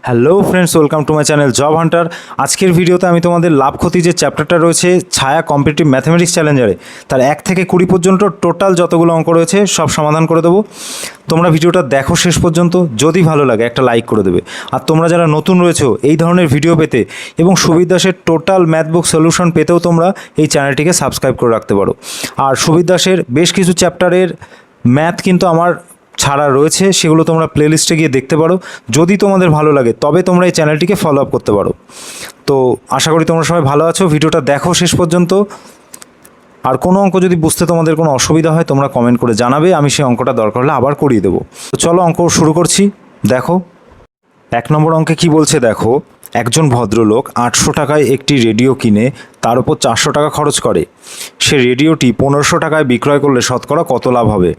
Hello friends, welcome to my channel job Hunter. আজকের ভিডিওতে আমি তোমাদের লাভ ক্ষতি যে চ্যাপ্টারটা রয়েছে ছায়া কম্পিটিটিভ ম্যাথমেটিক্স চ্যালেঞ্জারে, তার 1 থেকে 20 পর্যন্ত টোটাল যতগুলো অঙ্ক রয়েছে সব সমাধান করে দেবো। তোমরা ভিডিওটা দেখো শেষ পর্যন্ত, যদি ভালো লাগে একটা লাইক করে দেবে। আর তোমরা যারা নতুন রয়েছো এই ধরনের ভিডিও পেতে এবং সুবীর দাসের টোটাল ম্যাথ বুক সলিউশন পেতেও তোমরা এই চ্যানেলটিকে সাবস্ক্রাইব করে রাখতে পারো। আর সুবীর দাসের বেশ কিছু চ্যাপ্টারের ম্যাথ কিন্তু আমার ছাড়া রয়েছে, সেগুলো তোমরা প্লেলিস্টে গিয়ে দেখতে পারো। যদি তোমাদের ভালো লাগে তবে তোমরা এই চ্যানেলটিকে ফলো আপ করতে পারো। তো আশা করি তোমরা সবাই ভালো আছো, ভিডিওটা দেখো শেষ পর্যন্ত। আর কোনো অঙ্ক যদি বুঝতে তোমাদের কোনো অসুবিধা হয় তোমরা কমেন্ট করে জানাবে, আমি সেই অঙ্কটা দরকার হলে আবার করিয়ে দেবো। তো চলো অঙ্ক শুরু করছি। দেখো 1 নম্বর অঙ্কে কি বলছে দেখো, একজন ভদ্রলোক 800 টাকায় একটি রেডিও কিনে তার উপর 400 টাকা খরচ করে। সে রেডিওটি 1500 টাকায় বিক্রয় করলে শতকরা কত লাভ হবে?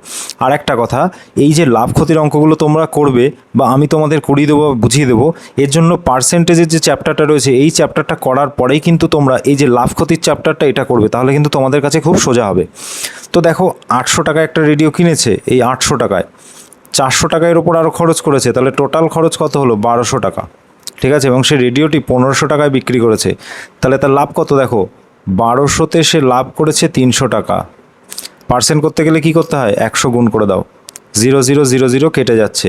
আর একটা কথা, এই যে লাভ ক্ষতির অঙ্কগুলো তোমরা করবে বা আমি তোমাদের করিয়ে দেবো, বুঝিয়ে দেবো, এর জন্য পার্সেন্টেজের যে চ্যাপ্টারটা রয়েছে এই চ্যাপ্টারটা করার পরেই কিন্তু তোমরা এই যে লাভ ক্ষতির চ্যাপ্টারটা এটা করবে, তাহলে কিন্তু তোমাদের কাছে খুব সোজা হবে। তো দেখো 800 টাকায় একটা রেডিও কিনেছে, এই 800 টাকায় 400 টাকার ওপর আরও খরচ করেছে, তাহলে টোটাল খরচ কত হলো? 1200 টাকা। ঠিক আছে, এবং সে রেডিওটি 1500 টাকায় বিক্রি করেছে, তাহলে তার লাভ কত? দেখো 1200তে সে লাভ করেছে 300 টাকা। পার্সেন্ট করতে গেলে কি করতে হয়? 100 গুণ করে দাও, 0 0 0 0 কেটে যাচ্ছে।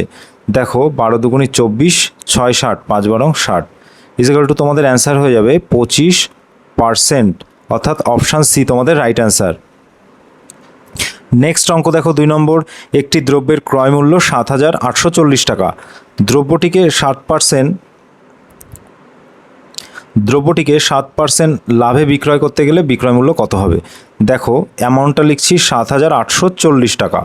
দেখো 12 দুগুণি 24, 6 60, 5 12 60 ইজিক্যাল টু তোমাদের অ্যান্সার হয়ে যাবে 25%, অর্থাৎ অপশান সি তোমাদের রাইট অ্যান্সার। নেক্সট অঙ্ক দেখো 2 নম্বর, একটি দ্রব্যের ক্রয় মূল্য 7840 টাকা। দ্রব্যটিকে 7% লাভে বিক্রয় করতে গেলে বিক্রয় মূল্য কত হবে? দেখো অ্যামাউন্টটা লিখছি 7840 টাকা।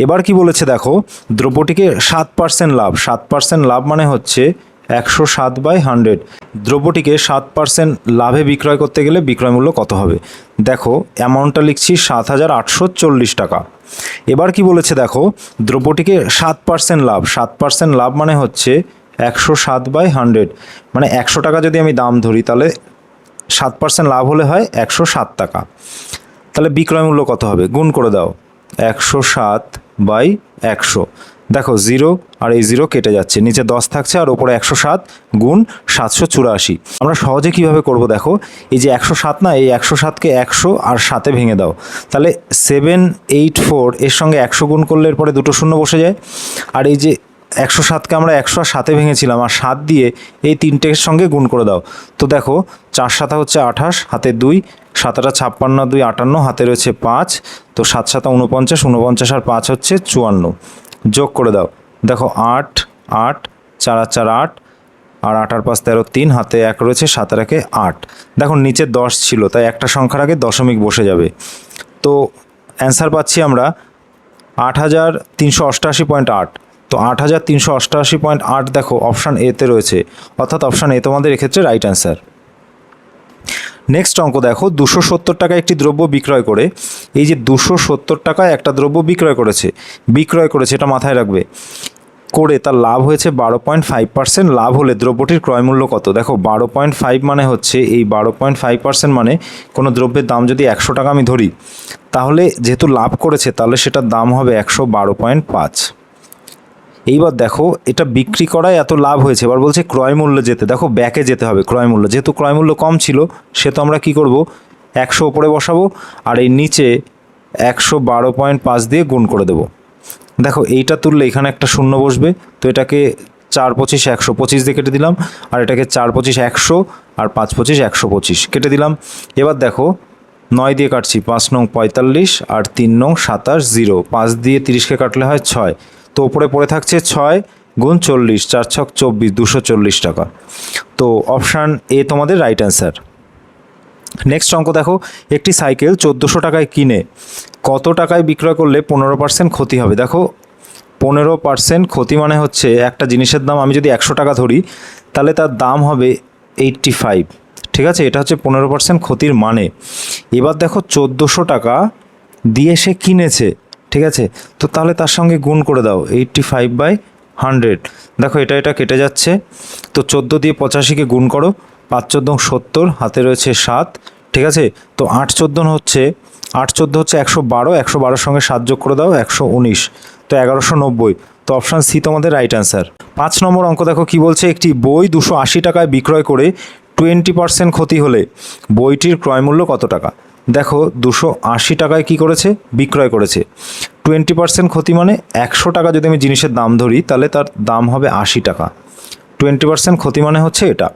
এবার কি বলেছে দেখো, দ্রব্যটিকে 7% লাভ, 7% লাভ মানে হচ্ছে 107/100। দ্রব্যটিকে 7% লাভে বিক্রয় করতে গেলে বিক্রয় মূল্য কত হবে? দেখো অ্যামাউন্টটা লিখছি 7840 টাকা। এবার কি বলেছে দেখো, দ্রব্যটিকে 7% লাভ, 7% লাভ মানে হচ্ছে 107/100, মানে 100 টাকা যদি আমি দাম ধরি তাহলে 7% লাভ হলে হয় 107 টাকা। তাহলে বিক্রয় মূল্য কত হবে? গুণ করে দাও, 107/100। দেখো 0 আর এই 0 কেটে যাচ্ছে, নিচে 10 থাকছে আর ওপরে 107 গুণ 784। আমরা সহজে কিভাবে করব দেখো, এই যে 107 না, এই 107কে 100 আর 7-এ ভেঙে দাও, তাহলে 784 এর সঙ্গে 100 গুণ করলে এরপরে দুটো শূন্য বসে যায়। আর এই যে 107কে আমরা 100 আর 7-এ ভেঙেছিলাম, আর 7 দিয়ে এই তিনটের সঙ্গে গুণ করে দাও। তো দেখো 4 7 হচ্ছে 28, হাতে 2, 7 56, 2 58, হাতে রয়েছে 5, তো 7 7 49, 49 আর 5 হচ্ছে 54, যোগ করে দাও। দেখো 8 8, 4 4 8, আর 8 আর 5 13, 3, হাতে 1 রয়েছে, 7 আর 1 8। দেখো নিচে 10 ছিল, তাই একটা সংখ্যার আগে দশমিক বসে যাবে। তো অ্যান্সার পাচ্ছি আমরা 8388.8। তো 8388.8 দেখো অপশান এতে রয়েছে, অর্থাৎ অপশান এ তোমাদের এক্ষেত্রে রাইট অ্যান্সার। নেক্সট অঙ্ক দেখো, 270 টাকায় একটি দ্রব্য বিক্রয় করে, এই যে 270 টাকায় একটা দ্রব্য বিক্রয় করেছে এটা মাথায় রাখবে, করে তার লাভ হয়েছে 12.5%। লাভ হলে দ্রব্যটির ক্রয় মূল্য কত? দেখো 12.5 মানে হচ্ছে, এই 12.5% মানে কোনো দ্রব্যের দাম যদি 100 টাকা আমি ধরি, তাহলে যেহেতু লাভ করেছে তাহলে সেটার দাম হবে 112.5। এইবার দেখো এটা বিক্রি করায় এত লাভ হয়েছে, এবার বলছে ক্রয় মূল্য যেতে, দেখো ব্যাকে যেতে হবে ক্রয় মূল্য, যেহেতু ক্রয় মূল্য কম ছিল সে তো আমরা কী করব, 100 ওপরে বসাবো আর এই নিচে 112.5 দিয়ে গুণ করে দেবো। দেখো এইটা তুললে এখানে একটা শূন্য বসবে, তো এটাকে 4 25 100, 25 দিয়ে কেটে দিলাম, আর এটাকে 4 25 100 আর 5 25 125 কেটে দিলাম। এবার দেখো 9 দিয়ে কাটছি, 5 নং 45 আর 3 নং 27, 0, 5 দিয়ে 30কে কাটলে হয় 6, তো ওপরে পড়ে থাকছে 6 গুণ 40, 4 6 24, 240 টাকা। তো অপশান এ তোমাদের রাইট অ্যান্সার। নেক্সট অঙ্ক দেখো, একটি সাইকেল 1400 টাকায় কিনে কত টাকায় বিক্রয় করলে 15% ক্ষতি হবে? দেখো 15% ক্ষতি মানে হচ্ছে একটা জিনিসের দাম আমি যদি 100 টাকা ধরি তাহলে তার দাম হবে 85। ঠিক আছে, এটা হচ্ছে 15% ক্ষতির মানে। এবার দেখো 1400 টাকা দিয়ে সে কিনেছে, ঠিক আছে, তো তাহলে তার সঙ্গে গুণ করে দাও 85/100। দেখো এটা কেটে যাচ্ছে, তো 14 দিয়ে 85কে গুণ করো, 5 14 70, হাতে রয়েছে 7, ঠিক আছে, তো 8 14 হচ্ছে 112, 112 সঙ্গে 7 যোগ করে দাও 119, তো 1190। তো অপশান সি তোমাদের রাইট অ্যান্সার। 5 নম্বর অঙ্ক দেখো কি বলছে, একটি বই 280 টাকায় বিক্রয় করে 20% ক্ষতি হলে বইটির ক্রয়মূল্য কত টাকা? দেখো 280 টাকায় কি করেছে, বিক্রয় করেছে। 20% ক্ষতি মানে 100 টাকা যদি আমি জিনিসের দাম ধরি তাহলে তার দাম হবে 80 টাকা। 20% ক্ষতি মানে হচ্ছে এটা।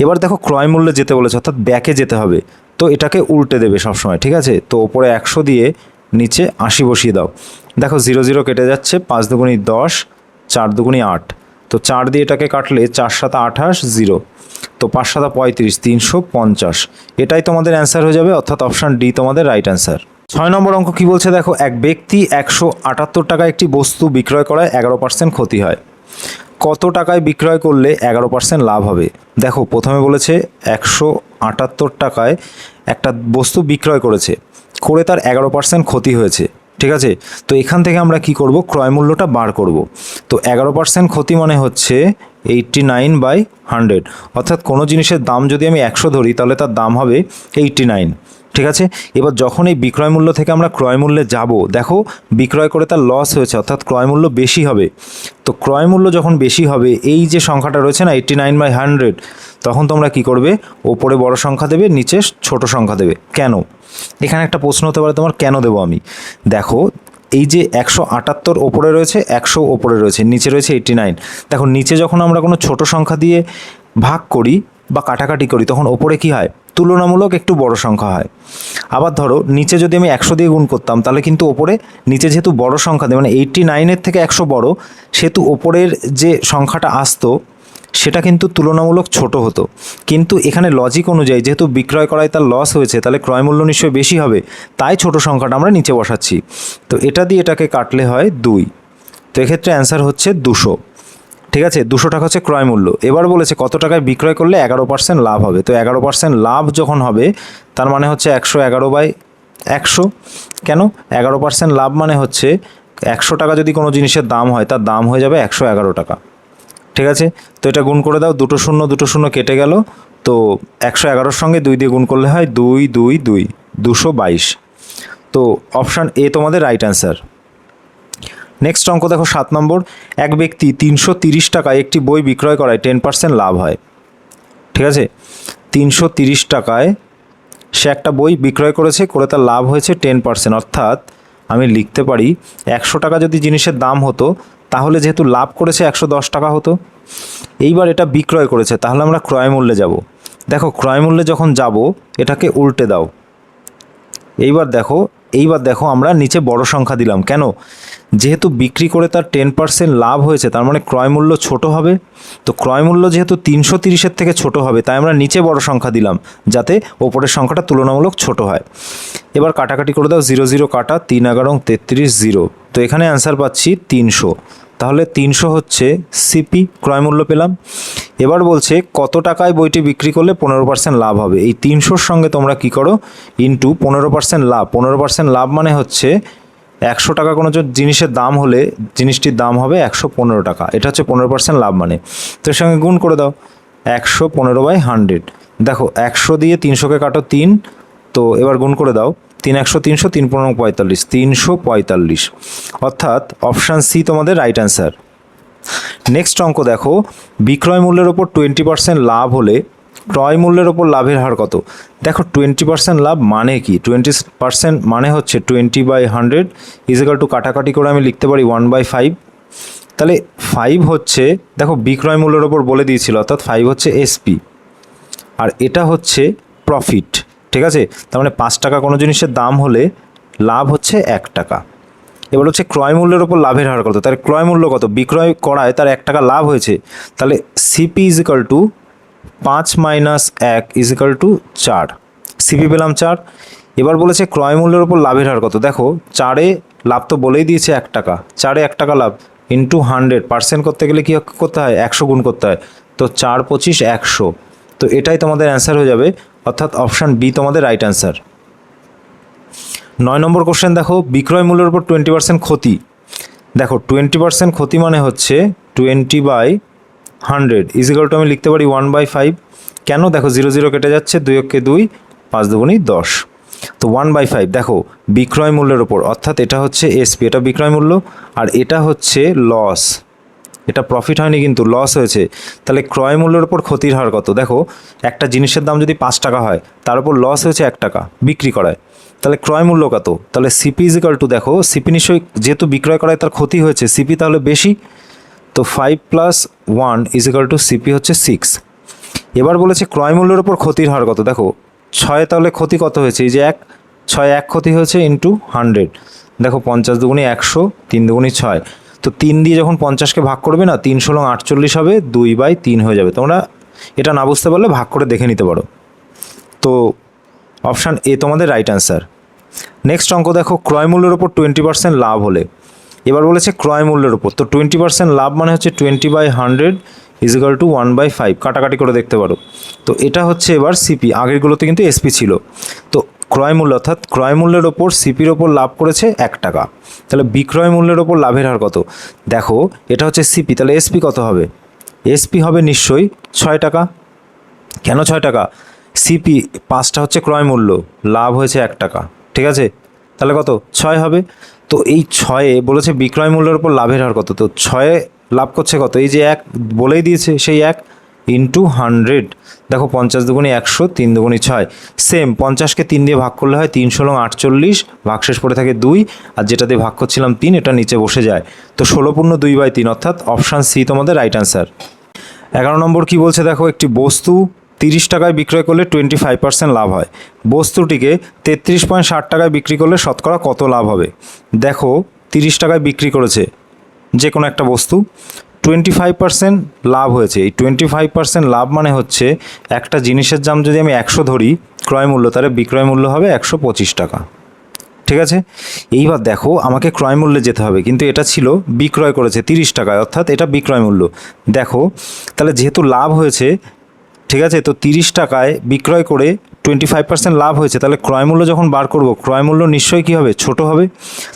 এবার দেখো ক্রয় মূল্যে যেতে বলেছে, অর্থাৎ ব্যাকে যেতে হবে, তো এটাকে উল্টে দেবে সবসময়, ঠিক আছে? তো ওপরে 100 দিয়ে নিচে 80 বসিয়ে দাও। দেখো 0 0 কেটে যাচ্ছে, 5 দুগুণি 10, 4 দুগুণি 8, তো 4 দিয়ে এটাকে কাটলে 4 7 28, 0, তো 5 7 35, 350। এটাই তোমাদের অ্যান্সার হয়ে যাবে, অর্থাৎ অপশান ডি তোমাদের রাইট অ্যান্সার। 6 নম্বর অঙ্ক কি বলছে দেখো, এক ব্যক্তি 178 টাকায় একটি বস্তু বিক্রয় করায় 11% ক্ষতি হয়। কত টাকায় বিক্রয় করলে 11% লাভ হবে? দেখো প্রথমে বলেছে 178 টাকায় একটা বস্তু বিক্রয় করেছে, করে তার 11% ক্ষতি হয়েছে, ঠিক আছে? তো এখান থেকে আমরা কি করব, ক্রয় মূল্যটা বার করব। তো 11% ক্ষতি মানে হচ্ছে 89/100, অর্থাৎ কোনো জিনিসের দাম যদি আমি 100 ধরি তাহলে তার দাম হবে 89, ঠিক আছে? এবার যখন এই বিক্রয় মূল্য থেকে আমরা ক্রয় মূল্যে যাব, দেখো বিক্রয় করে তার লস হয়েছে, অর্থাৎ ক্রয় মূল্য বেশি হবে। তো ক্রয় মূল্য যখন বেশি হবে, এই যে সংখ্যাটা রয়েছে না 89/100, তখন তোমরা কি করবে, ওপরে বড় সংখ্যা দেবে, নিচে ছোট সংখ্যা দেবে। কেন? এখানে একটা প্রশ্ন হতে পারে তোমার, কেন দেবো আমি? দেখো এই যে 178 ওপরে রয়েছে, 100 ওপরে রয়েছে, নিচে রয়েছে 89। দেখো নিচে যখন আমরা কোনো ছোট সংখ্যা দিয়ে ভাগ করি বা কাটাকাটি করি, তখন ওপরে কি হয়, তুলনামূলক একটু বড় সংখ্যা হয়। আবার ধরো নিচে যদি আমি 100 দিয়ে গুণ করতাম, তাহলে কিন্তু ওপরে, নিচে যেহেতু বড় সংখ্যা দেয় মানে 89-এর থেকে 100 বড়, সেহেতু ওপরের যে সংখ্যাটা আসতো সেটা কিন্তু তুলনামূলক ছোট হতো। কিন্তু এখানে লজিক অনুযায়ী যেহেতু বিক্রয় করায় তার লস হয়েছে, তাহলে ক্রয় মূল্য নিশ্চয়ই বেশি হবে, তাই ছোট সংখ্যাটা আমরা নিচে বসাচ্ছি। তো এটা দিয়ে এটাকে কাটলে হয় 2, তো এক্ষেত্রে অ্যান্সার হচ্ছে 200, ঠিক আছে? 200 টাকা হচ্ছে ক্রয় মূল্য। এবার বলেছে কত টাকায় বিক্রয় করলে 11% লাভ হবে। তো 11% লাভ যখন হবে, তার মানে হচ্ছে 111/100। কেন? 11% লাভ মানে হচ্ছে 100 টাকা যদি কোনো জিনিসের দাম হয়, তার দাম হয়ে যাবে 111 টাকা, ঠিক আছে? তো এটা গুণ করে দাও, 2 শূন্য কেটে গেল, তো 111-র সঙ্গে 2 দিয়ে গুণ করলে হয় 2 2 2, 222। তো অপশান এ তোমাদের রাইট অ্যান্সার। নেক্সট অঙ্ক দেখো 7 নম্বর, এক ব্যক্তি 330 টাকায় একটি বই বিক্রয় করায় 10% লাভ হয়, ঠিক আছে? 330 টাকায় সে একটা বই বিক্রয় করেছে, করে তার লাভ হয়েছে 10%, অর্থাৎ আমি লিখতে পারি 100 টাকা যদি জিনিসের দাম হতো, তাহলে যেহেতু লাভ করেছে 110 টাকা হতো। এইবার এটা বিক্রয় করেছে, তাহলে আমরা ক্রয় মূল্যে যাব। দেখো ক্রয় মূল্যে যখন যাব, এটাকে উল্টে দাও। এইবার দেখো আমরা নিচে বড় সংখ্যা দিলাম, কেন? যেহেতু বিক্রি করে তার 10% লাভ হয়েছে, তার মানে ক্রয় মূল্য ছোট হবে। তো ক্রয় মূল্য যেহেতু 330-এর থেকে ছোট হবে, তাই আমরা নিচে বড় সংখ্যা দিলাম, যাতে ওপরের সংখ্যাটা তুলনামূলক ছোট হয়। এবার কাটাকাটি করে দাও, 0 0 কাটা, 3 11 33, 0, তো এখানে অ্যান্সার পাচ্ছি 300। তাহলে 300 হচ্ছে সিপি, ক্রয় মূল্য পেলাম। এবার বলছে কত টাকায় বইটি বিক্রি করলে 15% লাভ হবে। এই 300-র সঙ্গে তোমরা কি করো, ইন্টু 15% লাভ। 15% লাভ মানে হচ্ছে 100 টাকা কোনো জিনিসের দাম হলে জিনিসটির দাম হবে 115 টাকা, এটা হচ্ছে 15% লাভ মানে। তো এর সঙ্গে গুণ করে দাও, 115/100। দেখো 100 দিয়ে 300-কে কাটো 3, তো এবার গুণ করে দাও, 3 100 300, 3 15 45, 345, অর্থাৎ অপশান সি তোমাদের রাইট অ্যান্সার। নেক্সট অঙ্ক দেখো, বিক্রয় মূল্যের ওপর 20% লাভ হলে ক্রয় মূল্যের ওপর লাভের হার কত? দেখো 20% লাভ মানে কি? 20% মানে হচ্ছে 20/100 ইজিক্যাল টু, কাটাকাটি করে আমি লিখতে পারি 1/5। তাহলে 5 হচ্ছে, দেখো বিক্রয় মূল্যের ওপর বলে দিয়েছিল, অর্থাৎ 5 হচ্ছে এসপি, আর এটা হচ্ছে প্রফিট, ঠিক আছে? তার মানে 5 টাকা কোনো জিনিসের দাম হলে লাভ হচ্ছে 1 টাকা। এবার হচ্ছে ক্রয় মূল্যের ওপর লাভের হার কত? তাহলে ক্রয় মূল্য কত? বিক্রয় করায় তার 1 টাকা লাভ হয়েছে, তাহলে CP is equal to 5 - 1 is equal to 4, CP পেলাম 4। এবার বলেছে ক্রয় মূল্যের ওপর লাভের হার কত? দেখো 4-এ লাভ তো বলেই দিয়েছে 1 টাকা, 4-এ 1 টাকা লাভ ইন্টু 100% করতে গেলে কী করতে হয়? 100 গুণ করতে হয়, তো 4 25 100। তো এটাই তোমাদের অ্যান্সার হয়ে যাবে, অর্থাৎ অপশান বি তোমাদের রাইট অ্যান্সার। 9 নম্বর কোশ্চেন দেখো, বিক্রয় মূল্যের উপর 20% ক্ষতি। দেখো 20% ক্ষতি মানে হচ্ছে 20/100 ইজিক্যাল টু, আমি লিখতে পারি 1/5। কেন? দেখো 0 0 কেটে যাচ্ছে, 2 1 2, 5 2 10। তো 1/5 দেখো বিক্রয় মূল্যের ওপর, অর্থাৎ এটা হচ্ছে এসপি, এটা বিক্রয় মূল্য, আর এটা হচ্ছে লস, এটা প্রফিট হয়নি কিন্তু লস হয়েছে। তাহলে ক্রয় মূল্যের ওপর ক্ষতির হার কত? দেখো একটা জিনিসের দাম যদি 5 টাকা হয়, তার উপর লস হয়েছে 1 টাকা বিক্রি করায়, তাহলে ক্রয় মূল্য কত? তাহলে সিপি ইজিক্যাল টু, দেখো সিপি নিশ্চয়ই যেহেতু বিক্রয় করায় তার ক্ষতি হয়েছে, সিপি তাহলে বেশি, তো 5 + 1 ইজিক্যাল টু সিপি হচ্ছে 6। এবার বলেছে ক্রয় মূল্যের ওপর ক্ষতির হার কত? দেখো 6, তাহলে ক্ষতি কত হয়েছে? এই যে 1, 6 1 ক্ষতি হয়েছে ইন্টু 100। দেখো 50 দুগুণে 100, 3 দুগুণে 6, তো 3 দিয়ে যখন 50কে ভাগ করবে না, 3 ষোলো 48 হবে, 2/3 হয়ে যাবে। তোমরা এটা না বুঝতে পারলে ভাগ করে দেখে নিতে পারো। তো অপশান এ তোমাদের রাইট অ্যান্সার। নেক্সট অঙ্ক দেখো, ক্রয় মূল্যের ওপর 20% লাভ হলে, এবার বলেছে ক্রয় মূল্যের ওপর, তো 20% লাভ মানে হচ্ছে 20/100 ইজিক্যাল টু 1/5, কাটাকাটি করে দেখতে পারো। তো এটা হচ্ছে এবার সিপি, আগেরগুলোতে কিন্তু এসপি ছিল। তো ক্রয় মূল্য অর্থাৎ ক্রয় মূল্যের ওপর সিপির ওপর লাভ করেছে 1 টাকা, তাহলে বিক্রয় মূল্যের ওপর লাভের হার কত? দেখো এটা হচ্ছে সিপি, তাহলে এসপি কত হবে? এসপি হবে নিশ্চয়ই 6 টাকা। কেন 6 টাকা? সিপি 5টা হচ্ছে ক্রয় মূল্য, লাভ হয়েছে 1 টাকা, ঠিক আছে, তাহলে কত? 6 হবে। তো এই 6-এ বলেছে বিক্রয় মূল্যের উপর লাভের হার কত, তো 6-এ লাভ করছে কত? এই যে 1 বলেই দিয়েছে, সেই 1 ইন্টু 100। দেখো 50 দুগুণে 100, 3 দুগুণে 6, সেম 50কে 3 দিয়ে ভাগ করলে হয় 3 ষোলো 48, ভাগশেষ পড়ে থাকে 2, আর যেটা দিয়ে ভাগ করছিলাম 3, এটা নিচে বসে যায়। তো 16×2/3, অর্থাৎ অপশান সি তোমাদের রাইট অ্যান্সার। 11 নম্বর কি বলছে দেখো, একটি বস্তু 30 টাকায় বিক্রয় করলে 25% লাভ হয়, বস্তুটিকে 33.60 টাকায় বিক্রি করলে শতকরা কত লাভ হবে? দেখো 30 টাকায় বিক্রি করেছে যে কোনো একটা বস্তু, 25% লাভ হয়েছে। এই 25% লাভ মানে হচ্ছে একটা জিনিসের দাম যদি আমি 100 ধরি ক্রয় মূল্য, তাহলে বিক্রয় মূল্য হবে 125 টাকা, ঠিক আছে। এইবার দেখো আমাকে ক্রয় মূল্যে যেতে হবে, কিন্তু এটা ছিল বিক্রয় করেছে 30 টাকায়, অর্থাৎ এটা বিক্রয় মূল্য। দেখো তাহলে যেহেতু লাভ হয়েছে, ঠিক আছে, তো 30 টাকায় বিক্রয় করে 25% লাভ হয়েছে, তাহলে ক্রয় মূল্য যখন বার করব, ক্রয় মূল্য নিশ্চয়ই কী হবে? ছোট হবে।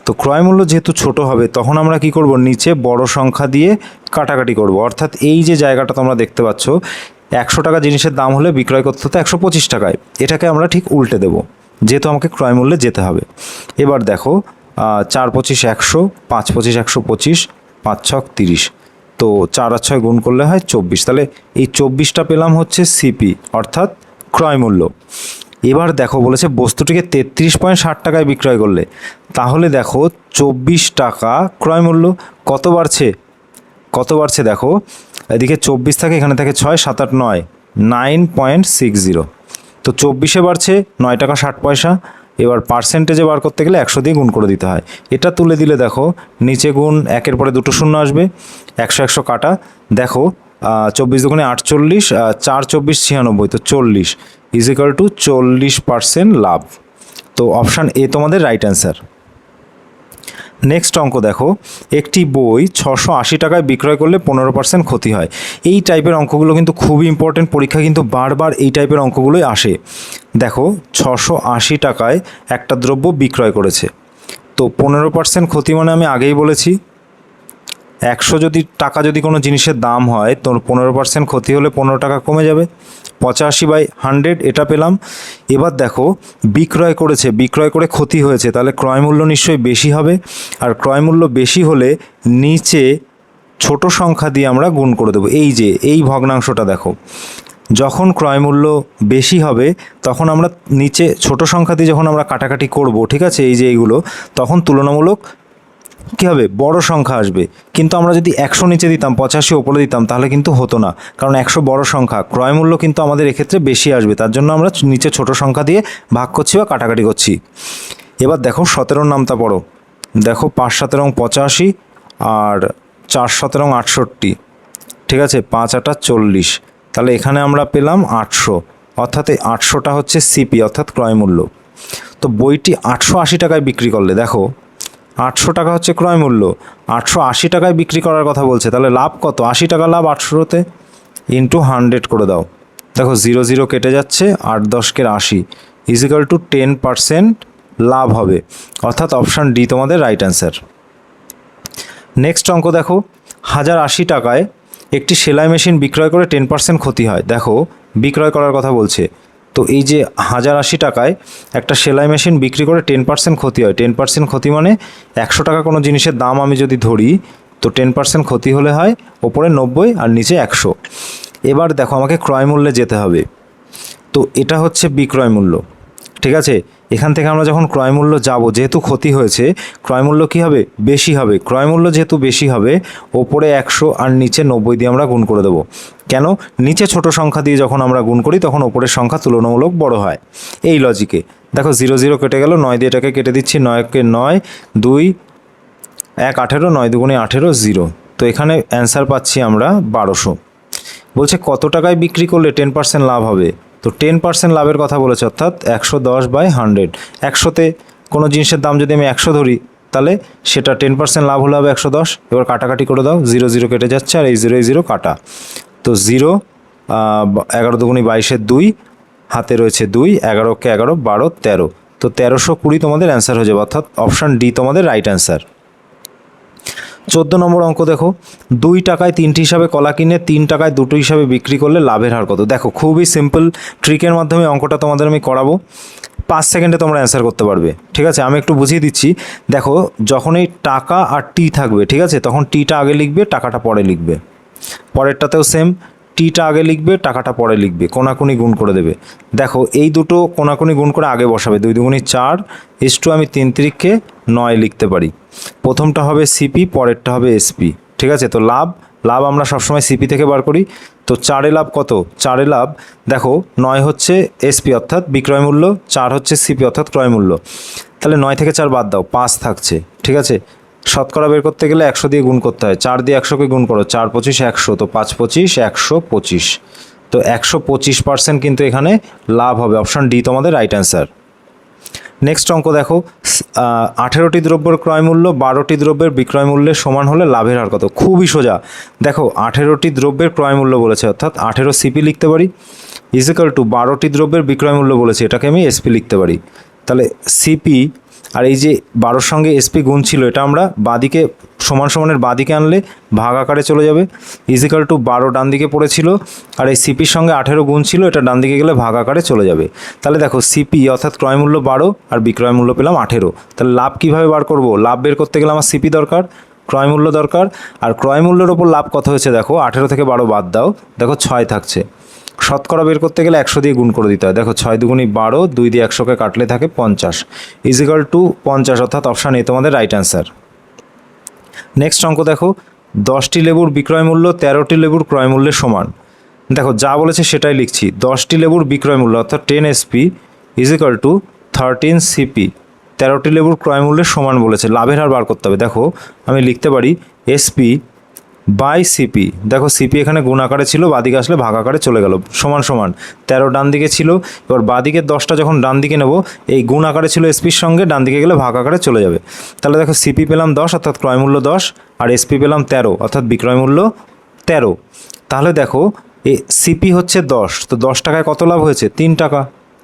তো ক্রয় মূল্য যেহেতু ছোট হবে, তখন আমরা কি করব? নিচে বড় সংখ্যা দিয়ে কাটাকাটি করব, অর্থাৎ এই যে জায়গাটা তোমরা দেখতে পাচ্ছ, 100 টাকা জিনিসের দাম হলে বিক্রয় করতে হতো 125 টাকায়, এটাকে আমরা ঠিক উল্টে দেব, যেহেতু আমাকে ক্রয় মূল্যে যেতে হবে। এবার দেখো 4 25 100, 5 25 125, 5 ছক 30, তো 4 আর 6 গুণ করলে হয় 24, তাহলে এই 24টা পেলাম হচ্ছে সিপি, অর্থাৎ ক্রয় মূল্য। এবার দেখো বলেছে বস্তুটিকে 33.60 টাকায় বিক্রয় করলে, তাহলে দেখো 24 টাকা ক্রয় মূল্য, কত বাড়ছে? দেখো এদিকে 24 থাকে, এখানে থাকে 6 7 8 9, 9.60, তো 24-এ বাড়ছে 9 টাকা 60 পয়সা। এবার পার্সেন্টেজে বার করতে গেলে 100 দিয়ে গুণ করে দিতে হয়। এটা তুলে দিলে দেখো নিচে গুণ, একের পরে দুটো শূন্য আসবে, 100 100 কাটা, দেখো 24 দুগুণে 48, 4 24 96, তো 40 ইজিক্যাল টু 40% লাভ। তো অপশান এ তোমাদের রাইট অ্যান্সার। নেক্সট অঙ্ক দেখো, একটি বই 680 টাকায় বিক্রয় করলে 15% ক্ষতি হয়। এই টাইপের অঙ্কগুলো কিন্তু খুবই ইম্পর্টেন্ট, পরীক্ষা কিন্তু বারবার এই টাইপের অঙ্কগুলোই আসে। দেখো 680 টাকায় একটা দ্রব্য বিক্রয় করেছে, তো 15% ক্ষতি মানে আমি আগেই বলেছি 100 টাকা যদি কোনো জিনিসের দাম হয়, তোর 15% ক্ষতি হলে 15 টাকা কমে যাবে, 85/100 এটা পেলাম। এবার দেখো বিক্রয় করেছে, বিক্রয় করে ক্ষতি হয়েছে, তাহলে ক্রয় মূল্য নিশ্চয়ই বেশি হবে, আর ক্রয় মূল্য বেশি হলে নিচে ছোট সংখ্যা দিয়ে আমরা গুণ করে দেবো। এই যে এই ভগ্নাংশটা দেখো, যখন ক্রয় মূল্য বেশি হবে তখন আমরা নিচে ছোট সংখ্যা দিয়ে যখন আমরা কাটাকাটি করব, ঠিক আছে, এই যে এইগুলো, তখন তুলনামূলক কী হবে? বড় সংখ্যা আসবে। কিন্তু আমরা যদি 100 নিচে দিতাম, 85 ওপরে দিতাম, তাহলে কিন্তু হতো না, কারণ 100 বড় সংখ্যা, ক্রয় মূল্য কিন্তু আমাদের এক্ষেত্রে বেশি আসবে, তার জন্য আমরা নিচে ছোট সংখ্যা দিয়ে ভাগ করছি বা কাটাকাটি করছি। এবার দেখো 17 নামতা পড়ো, দেখো 5 17 85, আর 4 17 68, ঠিক আছে, 5 8 40, তাহলে এখানে আমরা পেলাম 800, অর্থাৎ এই 800টা হচ্ছে সিপি, অর্থাৎ ক্রয় মূল্য। তো বইটি 880 টাকায় বিক্রি করলে, দেখো 800 টাকা হচ্ছে ক্রয় মূল্য, 880 টাকায় বিক্রি করার কথা বলছে, তাহলে লাভ কত? 80 টাকা লাভ 800-তে ইন্টু 100 করে দাও, দেখো 0 0 কেটে যাচ্ছে, 8 10 80 ইজিক্যাল টু 10% লাভ হবে, অর্থাৎ অপশান ডি তোমাদের রাইট অ্যান্সার। নেক্সট অঙ্ক দেখো, 1080 টাকায় একটি সেলাই মেশিন বিক্রয় করে 10% ক্ষতি হয়, দেখো বিক্রয় করার কথা বলছে, তো এই যে 1080 টাকায় একটা সেলাই মেশিন বিক্রি করে 10% ক্ষতি হয়। 10% ক্ষতি মানে 100 টাকা কোনো জিনিসের দাম আমি যদি ধরি, তো 10% ক্ষতি হলে হয় ওপরে 90 আর নিচে 100। এবার দেখো আমাকে ক্রয় মূল্যে যেতে হবে। তো এটা হচ্ছে বিক্রয় মূল্য, ঠিক আছে। এখান থেকে আমরা যখন ক্রয় মূল্য যাব, যেহেতু ক্ষতি হয়েছে, ক্রয় মূল্য কী হবে? বেশি হবে। ক্রয় মূল্য যেহেতু বেশি হবে, ওপরে 100 আর নিচে 90 দিয়ে আমরা গুণ করে দেবো। কেন? নিচে ছোট সংখ্যা দিয়ে যখন আমরা গুণ করি তখন ওপরের সংখ্যা তুলনামূলক বড় হয়, এই লজিকে। দেখো 0 0 কেটে গেল, 9 দিয়ে এটাকে কেটে দিচ্ছি, 9কে 9, 2 1 18, 9 দুগুণে 18, 0। তো এখানে অ্যান্সার পাচ্ছি আমরা 1200। বলছে কত টাকায় বিক্রি করলে 10% লাভ হবে। তো 10% লাভের কথা বলেছে, অর্থাৎ 110/100। 100তে কোনো জিনিসের দাম যদি আমি 100 ধরি, তাহলে সেটা 10% লাভ হলে হবে 110। এবার কাটাকাটি করে দাও, 0 0 কেটে যাচ্ছে আর এই 0 কাটা। তো 0, 11 দুগুণে 22, 2 হাতে রয়েছে 2, 11কে 11, 12, 13। তো 1320 তোমাদের অ্যান্সার হয়ে যাবে, অর্থাৎ অপশান ডি তোমাদের রাইট অ্যান্সার। 14 নম্বর অঙ্ক দেখো, 2 টাকায় 3টি হিসাবে কলা কিনে 3 টাকায় 2টো হিসাবে বিক্রি করলে লাভের হার কত। দেখো খুবই সিম্পল, ট্রিকের মাধ্যমে অঙ্কটা তোমাদের আমি করাবো, 5 সেকেন্ডে তোমরা অ্যান্সার করতে পারবে, ঠিক আছে। আমি একটু বুঝিয়ে দিচ্ছি। দেখো যখন এই টাকা আর টি থাকবে, ঠিক আছে, তখন টিটা আগে লিখবে, টাকাটা পরে লিখবে। পরেরটাতেও সেম, টিটা আগে লিখবে, টাকাটা পরে লিখবে, কোনাকুনি গুণ করে দেবে। দেখো এই দুটো কোনাকুনি গুণ করে আগে বসাবে, 2 দুগুণি 4, ইস্টু আমি 3 3কে 9 লিখতে পারি। প্রথমটা হবে সিপি, পরেরটা হবে এসপি, ঠিক আছে। তো লাভ আমরা সবসময় সিপি থেকে বার করি। তো 4-এ লাভ কত? 4-এ লাভ দেখো 9 হচ্ছে এসপি অর্থাৎ বিক্রয় মূল্য, 4 হচ্ছে সিপি অর্থাৎ ক্রয় মূল্য। তাহলে 9 থেকে 4 বাদ দাও, 5 থাকছে, ঠিক আছে। শতকরা বের করতে গেলে 100 দিয়ে গুণ করতে হয়, 4 দিয়ে 100কে গুণ করো, 4 25 100, তো 5 25 125। তো 125% কিন্তু এখানে লাভ হবে, অপশান ডি তোমাদের রাইট অ্যান্সার। নেক্সট অঙ্ক দেখো, 18টি দ্রব্যের ক্রয় মূল্য 12টি দ্রব্যের বিক্রয় মূল্যের সমান হলে লাভের হার কত। খুবই সোজা। দেখো 18টি দ্রব্যের ক্রয় মূল্য বলেছে, অর্থাৎ 18 সিপি লিখতে পারি, ইজিক্যাল টু 12টি দ্রব্যের বিক্রয় মূল্য বলেছে, এটাকে আমি এসপি লিখতে পারি। তাহলে সিপি আর এই যে 12-র সঙ্গে এসপি গুণ ছিল, এটা আমরা বাঁদিকে সমান সমানের বাঁদিকে আনলে ভাগ আকারে চলে যাবে, ইজিক্যাল টু 12 ডান দিকে পড়েছিল, আর এই সিপির সঙ্গে 18 গুণ ছিল, এটা ডান দিকে গেলে ভাগ আকারে চলে যাবে। তাহলে দেখো সিপি অর্থাৎ ক্রয় মূল্য 12 আর বিক্রয় মূল্য পেলাম 18। তাহলে লাভ কীভাবে বার করব? লাভ বের করতে গেলে আমার সিপি দরকার, ক্রয় মূল্য দরকার, আর ক্রয় মূল্যের ওপর লাভ কত হয়েছে দেখো, 18 থেকে 12 বাদ দাও, দেখো 6 থাকছে। শতকরা বের করতে গেলে 100 দিয়ে গুণ করে দিতে হয়, দেখো 6 দুগুণি 12, 2 দিয়ে 100কে কাটলে থাকে 50, ইজিক্যাল টু 50, অর্থাৎ অপশান এ তোমাদের রাইট অ্যান্সার। নেক্সট অঙ্ক দেখো, 10টি লেবুর বিক্রয় মূল্য 13টি লেবুর ক্রয় মূল্যের সমান। দেখো যা বলেছে সেটাই লিখছি, 10টি লেবুর বিক্রয় মূল্য অর্থাৎ 10 এসপি ইজিক্যাল টু 13 সিপি, 13টি লেবুর ক্রয় মূল্যের সমান বলেছে, লাভের হার বার করতে হবে। দেখো আমি লিখতে পারি এসপি বাই সিপি। দেখো সিপি এখানে গুণ আকারে ছিল, বাদিকে আসলে ভাগ আকারে চলে গেল, সমান সমান 13 ডান দিকে ছিল, এবার বাদিকের 10টা যখন ডান দিকে নেব, এই গুণ আকারে ছিল এসপির সঙ্গে, ডান দিকে গেলে ভাগ আকারে চলে যাবে। তাহলে দেখো সিপি পেলাম 10 অর্থাৎ ক্রয় মূল্য 10, আর এসপি পেলাম 13 অর্থাৎ বিক্রয় মূল্য 13। তাহলে দেখো এ সিপি হচ্ছে 10, তো 10 টাকায় কত লাভ হয়েছে? 3 টাকা।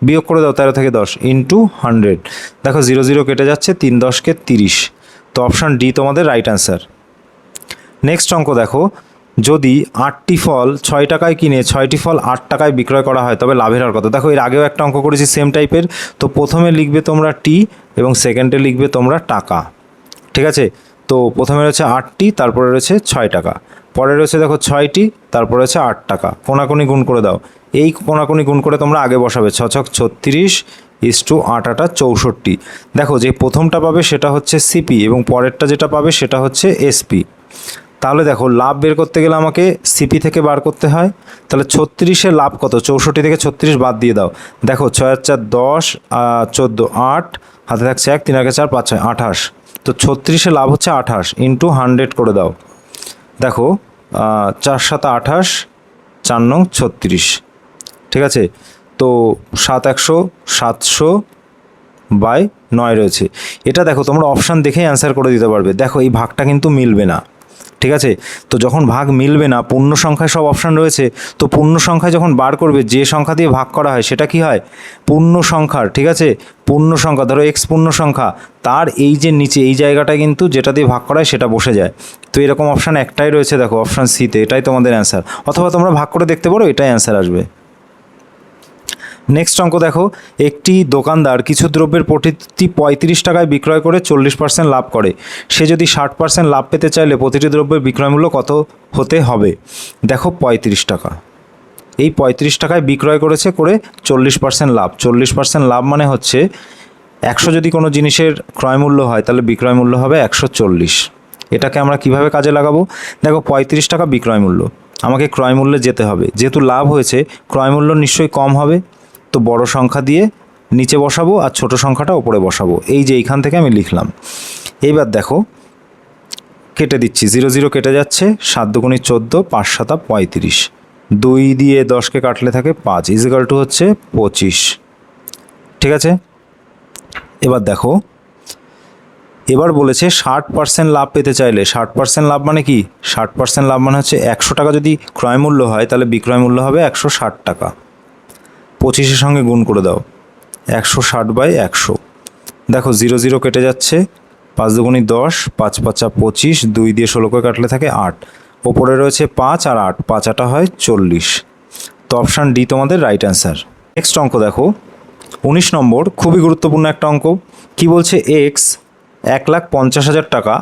বিয়োগ করে দাও 13 থেকে 10 ইন্টু 100, দেখো 0 0 কেটে যাচ্ছে, 3 10কে 30। তো অপশান ডি তোমাদের রাইট অ্যান্সার। নেক্সট অঙ্ক দেখো, যদি 8টি ফল 6 টাকায় কিনে 6টি ফল 8 টাকায় বিক্রয় করা হয় তবে লাভের হার কত। দেখো এর আগেও একটা অঙ্ক করেছি সেম টাইপের। তো প্রথমে লিখবে তোমরা টি এবং সেকেন্ডে লিখবে তোমরা টাকা, ঠিক আছে। তো প্রথমে রয়েছে 8টি, তারপরে রয়েছে 6 টাকা, পরে রয়েছে দেখো 6টি, তারপরে রয়েছে 8 টাকা, কোনাকুনি গুণ করে দাও। এই কোনাকুনি গুণ করে তোমরা আগে বসাবে, 6 6 36 ইস্টু 8 8 64। দেখো যে প্রথমটা পাবে সেটা হচ্ছে সিপি এবং পরেরটা যেটা পাবে সেটা হচ্ছে এসপি। তাহলে দেখো লাভ বের করতে গেলে আমাকে সিপি থেকে বার করতে হয়। তাহলে 36-এর লাভ কত? 64 থেকে 36 বাদ দিয়ে দাও, দেখো 6 আর 4 10, 14 8, হাতে থাকছে 1, 3 আর 4 5 6 28। তো 36-এর লাভ হচ্ছে 28 ইন্টু 100 করে দাও, দেখো 4 7 28, 4 9 36, ঠিক আছে। তো 7 100 700 বাই 9 রয়েছে। এটা দেখো তোমরা অপশান দেখেই অ্যান্সার করে দিতে পারবে। দেখো এই ভাগটা কিন্তু মিলবে না, ঠিক আছে। তো যখন ভাগ মিলবে না, পূর্ণ সংখ্যায় সব অপশান রয়েছে, তো পূর্ণ সংখ্যায় যখন বার করবে যে সংখ্যা দিয়ে ভাগ করা হয় সেটা কি হয়? পূর্ণ সংখ্যার, ঠিক আছে। পূর্ণ সংখ্যা ধরো এক্স পূর্ণ সংখ্যা, তার এই যে নিচে এই জায়গাটায় কিন্তু যেটা দিয়ে ভাগ করা হয় সেটা বসে যায়। তো এরকম অপশান একটাই রয়েছে, দেখো অপশান সিতে, এটাই তোমাদের অ্যান্সার। অথবা তোমরা ভাগ করে দেখতে পারো, এটাই অ্যান্সার আসবে। নেক্সট অঙ্ক দেখো, একটি দোকানদার কিছু দ্রব্যের প্রতিটি 35 টাকায় বিক্রয় করে 40% লাভ করে। সে যদি 60% লাভ পেতে চাইলে প্রতিটি দ্রব্যের বিক্রয় মূল্য কত হতে হবে? দেখো 35 টাকা, এই 35 টাকায় বিক্রয় করেছে, করে 40% লাভ। 40% লাভ মানে হচ্ছে 100 যদি কোনো জিনিসের ক্রয় মূল্য হয় তাহলে বিক্রয় মূল্য হবে 140। এটাকে আমরা কিভাবে কাজে লাগাবো? দেখো 35 টাকা বিক্রয় মূল্য, আমাকে ক্রয় মূল্যে যেতে হবে, যেহেতু লাভ হয়েছে ক্রয় মূল্য নিশ্চয়ই কম হবে, তো বড় সংখ্যা দিয়ে নিচে বসাবো আর ছোট সংখ্যাটা ওপরে বসাবো। এই যে এইখান থেকে আমি লিখলাম। এইবার দেখো কেটে দিচ্ছি, 0 0 কেটে যাচ্ছে, 7 দুগুণে 14, 5 7 35, 2 দিয়ে 10কে কাটলে থাকে 5 ইজিক্যাল টু হচ্ছে 25। ঠিক আছে, এবার দেখো, এবার বলেছে 60% লাভ পেতে চাইলে, 60% লাভ মানে কি? 60% লাভ মানে হচ্ছে 100 টাকা যদি ক্রয় মূল্য হয় তাহলে বিক্রয় মূল্য হবে 160 টাকা। 25-এর সঙ্গে গুণ করে দাও, 160/100। দেখো 0 0 কেটে যাচ্ছে, 5 দুগুণে 10, 5 5 25, 2 দিয়ে 16কে কাটলে থাকে 8, ওপরে রয়েছে 5 আর 8, 5 8 হয় 40। তো অপশান ডি তোমাদের রাইট অ্যান্সার। নেক্সট অঙ্ক দেখো, 19 নম্বর, খুবই গুরুত্বপূর্ণ একটা অঙ্ক। কি বলছে? এক্স 1,50,000 টাকা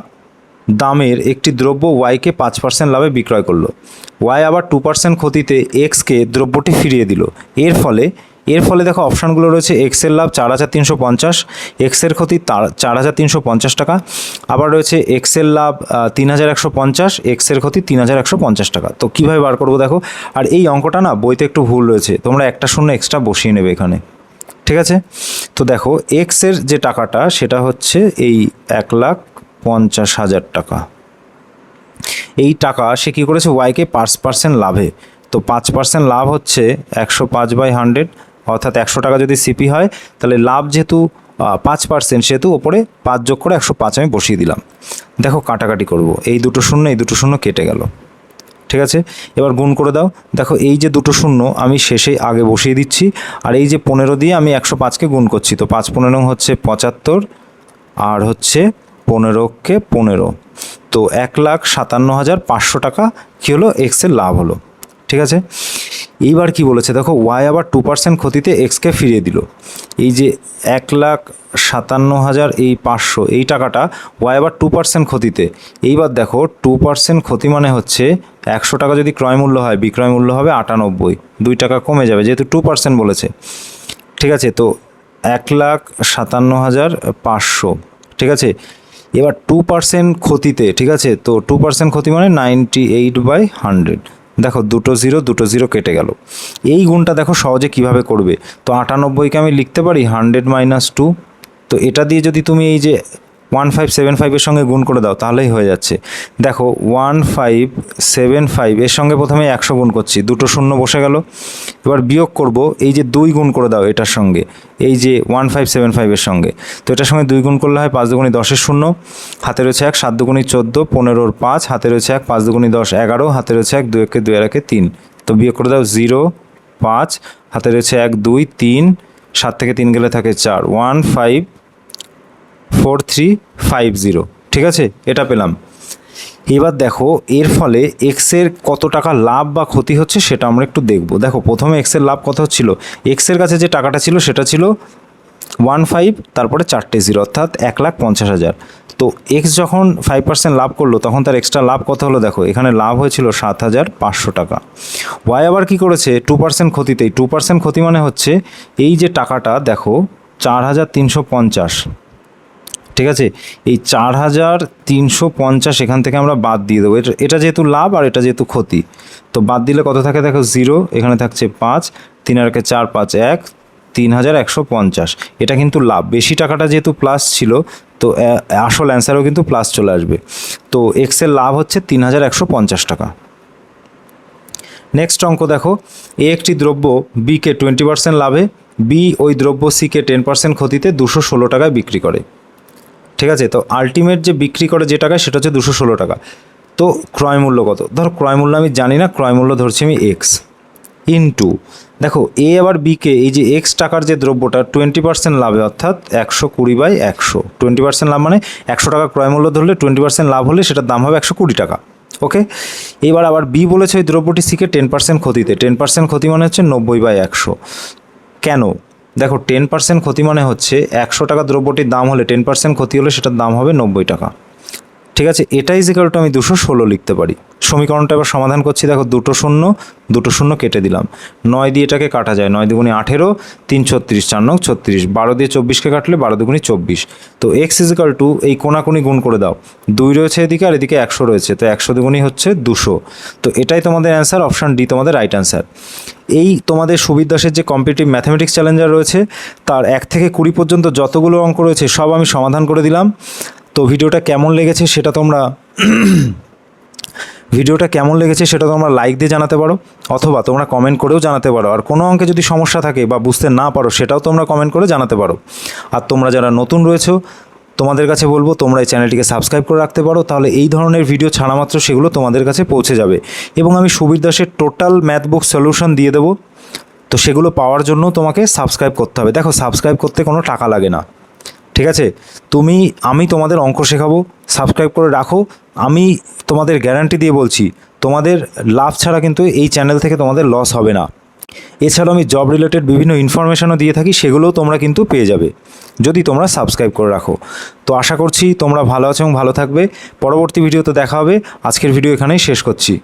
দামের একটি দ্রব্য ওয়াইকে 5% লাভে বিক্রয় করলো। ওয়াই আবার 2% ক্ষতিতে এক্সকে দ্রব্যটি ফিরিয়ে দিল। এর ফলে দেখো অপশানগুলো রয়েছে, এক্সের লাভ 4,350, এক্সের ক্ষতি 4,350 টাকা, আবার রয়েছে এক্সের লাভ 3,150, এক্সের ক্ষতি 3,150 টাকা। তো কীভাবে বার করবো দেখো, আর এই অঙ্কটা না বইতে একটু ভুল রয়েছে, তোমরা একটা শূন্য এক্সট্রা বসিয়ে নেবে এখানে। ঠিক আছে, তো দেখো এক্সের যে টাকাটা সেটা হচ্ছে এই 1,50,000 টাকা। এই টাকা সে কী করেছে? ওয়াইকে 5% লাভে, তো 5% লাভ হচ্ছে 105/100, অর্থাৎ 100 টাকা যদি সিপি হয় তাহলে লাভ যেহেতু 5%, সেহেতু ওপরে 5 যোগ করে 105 আমি বসিয়ে দিলাম। দেখো কাটাকাটি করব, এই দুটো শূন্য কেটে গেল। ঠিক আছে, এবার গুণ করে দাও। দেখো এই যে দুটো শূন্য আমি শেষেই আগে বসিয়ে দিচ্ছি, আর এই যে 15 দিয়ে আমি 105কে গুণ করছি, তো 5 15 হচ্ছে 75, আর হচ্ছে 15কে 15, তো 1,57,500 টাকা কী হলো? এক্সের লাভ হলো। ঠিক আছে, এইবার কি বলেছে দেখো, ওয়াই আবার 2% ক্ষতিতে এক্সকে ফিরিয়ে দিল। এই যে 1,57,500 এই টাকাটা ওয়াই আবার 2% ক্ষতিতে। এইবার দেখো 2% ক্ষতি মানে হচ্ছে 100 টাকা যদি ক্রয় মূল্য হয় বিক্রয় মূল্য হবে 98, 2 টাকা কমে যাবে যেহেতু 2% বলেছে। ঠিক আছে, তো 1,57,500। ঠিক আছে, এবার 2% ক্ষতিতে, ঠিক আছে, তো 2% ক্ষতি মানে 98/100। দেখো দুটো জিরো কেটে গেল। এই গুণটা দেখো সহজে কিভাবে করবে, তো 98কে আমি লিখতে পারি 100 - 2, তো এটা দিয়ে যদি তুমি এই যে 1575 এর সঙ্গে গুণ করে দাও তাহলেই হয়ে যাচ্ছে। দেখো 1575 এর সঙ্গে প্রথমে 100 গুণ করছি, দুটো শূন্য বসে গেল। এবার বিয়োগ করব, এই যে 2 গুণ করে দাও এটার সঙ্গে, এই যে 1575 এর সঙ্গে, তো এটার সঙ্গে 2 গুণ করলে হয় 5 দুগুণে 10 শূন্য, হাতে রয়েছে 1, 7 দুগুণে 14, 15 5, হাতে রয়েছে 1, 5 দুগুণে 10 11, হাতে রয়েছে 1, 2 একে 2 আর 1 3, তো বিয়োগ করে দাও 0 5, হাতে রয়েছে 1 2 3, 7 থেকে 3 গেলে থাকে 4, 154350। ঠিক আছে, এটা পেলাম। এবার দেখো এর ফলে এক্সের কত টাকা লাভ বা ক্ষতি হচ্ছে সেটা আমরা একটু দেখব। দেখো প্রথমে এক্সের লাভ কত হচ্ছিল, এক্সের কাছে যে টাকাটা ছিল সেটা ছিল 15, তারপরে 4টে 0, অর্থাৎ 1,50,000। তো এক্স যখন 5% লাভ করলো তখন তার এক্সট্রা লাভ কত হলো? দেখো এখানে লাভ হয়েছিল 7,500 টাকা। ওয়াই আবার কি করেছে? 2% ক্ষতিতেই, 2% ক্ষতি মানে হচ্ছে এই যে টাকাটা দেখো 4,350। ঠিক আছে, এই 4,350 এখান থেকে আমরা বাদ দিয়ে দেবো। এটা যেহেতু লাভ আর এটা যেহেতু ক্ষতি, তো বাদ দিলে কত থাকে দেখো 0, এখানে থাকছে 5, 3 আর 4 5 1, 3,150। এটা কিন্তু লাভ, বেশি টাকাটা যেহেতু প্লাস ছিল তো আসল অ্যান্সারও কিন্তু প্লাস চলে আসবে। তো এক্সের লাভ হচ্ছে 3,150 টাকা। নেক্সট অঙ্ক দেখো, এ একটি দ্রব্য বিকে 20% লাভে, বি ওই দ্রব্য সিকে 10% ক্ষতিতে 216 টাকায় বিক্রি করে। ঠিক আছে, তো আলটিমেট যে বিক্রি করে যে টাকা সেটা হচ্ছে 216 টাকা। তো ক্রয় মূল্য কত? ধর ক্রয় মূল্য আমি জানি না, ক্রয় মূল্য ধরছি আমি এক্স ইন্টু, দেখো এ আবার বিকে এই যে এক্স টাকার যে দ্রব্যটা 20% লাভে, অর্থাৎ 120/100। 20% লাভ মানে 100 টাকা ক্রয় মূল্য ধরলে 20% লাভ হলে সেটার দাম হবে 120 টাকা। ওকে, এবার আবার বি বলেছে ওই দ্রব্যটি সিকে 10% ক্ষতিতে, 10% ক্ষতি মানে হচ্ছে 90/100। কেন? দেখো 10% ক্ষতি মানে হচ্ছে 100 টাকা দ্রব্যটির দাম হলে 10% ক্ষতি হলে সেটার দাম হবে 90 টাকা। ঠিক আছে, এটাই ইজিক্যাল টু আমি 216 লিখতে পারি। সমীকরণটা এবার সমাধান করছি। দেখো দুটো শূন্য কেটে দিলাম, 9 দিয়ে এটাকে কাটা যায়, 9 দুগুণে 18, 3 36, 4 9 36, 12 দিয়ে 24কে কাটলে 12 দুগুণে 24। তো এক্স ইজিক্যাল টু এই কোনাকুনি গুণ করে দাও, 2 রয়েছে এদিকে আর এদিকে 100 রয়েছে, তো 100 দুগুণই হচ্ছে 200। তো এটাই তোমাদের অ্যান্সার, অপশান ডি তোমাদের রাইট অ্যান্সার। এই তোমাদের সুবীর দাসের যে কম্পিটিটিভ ম্যাথামেটিক্স চ্যালেঞ্জার রয়েছে তার 1 থেকে 20 পর্যন্ত যতগুলো অঙ্ক রয়েছে সব আমি সমাধান করে দিলাম। তো ভিডিওটা কেমন লেগেছে সেটা তোমরা লাইক দিয়ে জানাতে পারো, অথবা তোমরা কমেন্ট করেও জানাতে পারো। আর কোনো অঙ্কে যদি সমস্যা থাকে বা বুঝতে না পারো সেটাও তোমরা কমেন্ট করে জানাতে পারো। আর তোমরা যারা নতুন রয়েছো তোমাদের কাছে বলবো তোমরা এই চ্যানেলটিকে সাবস্ক্রাইব করে রাখতে পারো, তাহলে এই ধরনের ভিডিও ছাড়া মাত্র সেগুলো তোমাদের কাছে পৌঁছে যাবে। এবং আমি সুবীর দাসের টোটাল ম্যাথ বুক সলিউশন দিয়ে দেবো, তো সেগুলো পাওয়ার জন্য তোমাকে সাবস্ক্রাইব করতে হবে। দেখো সাবস্ক্রাইব করতে কোনো টাকা লাগে না, ঠিক আছে? আমি তোমাদের অঙ্ক শেখাবো, সাবস্ক্রাইব করে রাখো। আমি তোমাদের গ্যারান্টি দিয়ে বলছি তোমাদের লাভ ছাড়া কিন্তু এই চ্যানেল থেকে তোমাদের লস হবে না। এছাড়াও আমি জব রিলেটেড বিভিন্ন ইনফরমেশনও দিয়ে থাকি, সেগুলোও তোমরা কিন্তু পেয়ে যাবে যদি তোমরা সাবস্ক্রাইব করে রাখো। তো আশা করছি তোমরা ভালো আছো এবং ভালো থাকবে। পরবর্তী ভিডিওতে দেখা হবে। আজকের ভিডিও এখানেই শেষ করছি।